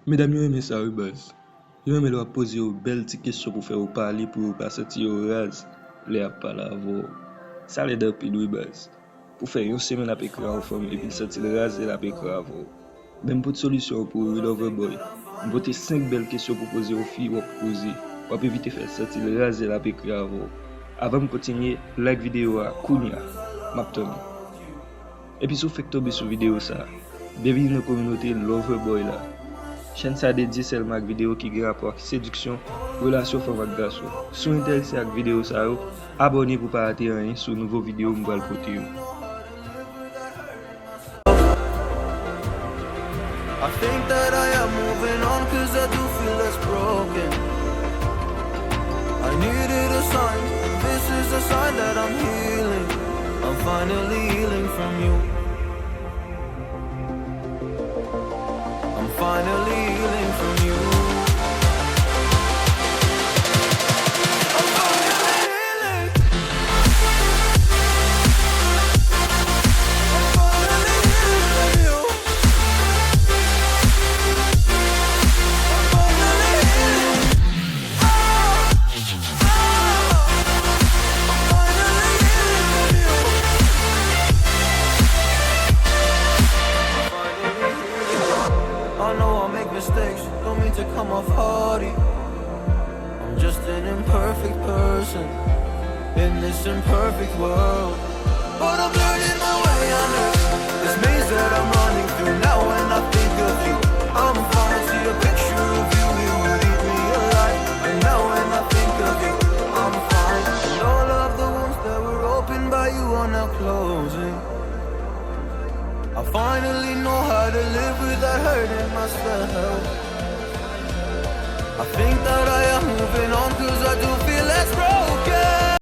Mesdames, yo eme sa ou baz. Yo eme lo ap pose yo bel ti kesyon pou fè ou pali pou ou pa senti yo raz le ap pala avon. Sa le dè pil ou baz. Pou fè yon semen ap ekran ou fòm epi senti le raz le ap ekran avon. Ben pou solusyon pou ou Loverboy. Mbote 5 bel kesyon pou pose yo fi wap pose. Wap evite fè senti le raz le ap ekran avon. Avan m kontinye, like video a kounya. Map Tony. Epi sou fèk tobe sou video sa. Bienvenue dans la communauté Loverboy là. Chaîne ça dédiée seulement avec vidéo qui a rapport avec séduction, relation femme avec garçon. Si vous êtes intéressé avec vidéo ça, abonnez pour pas rater rien sur nouveau vidéo que je vais poster. I think that I am moving on cause I do feel less broken. I needed a sign, this is a sign that I'm healing. I'm finally healing from you. I'm finally healing from you. I'm finally healing. I'm finally healing from you. I'm finally healing. Oh, I'm finally healing from you. I know I make mistakes, don't mean to come off hardy. I'm just an imperfect person in this imperfect world. But I'm learning my way under this maze that I'm running through. Now when I think of you, I'm fine. See a picture of you, it would eat me alive. And now when I think of you, I'm fine. And all of the wounds that were opened by you are now closing. I finally know how to live without hurting myself. I think that I am moving on cause I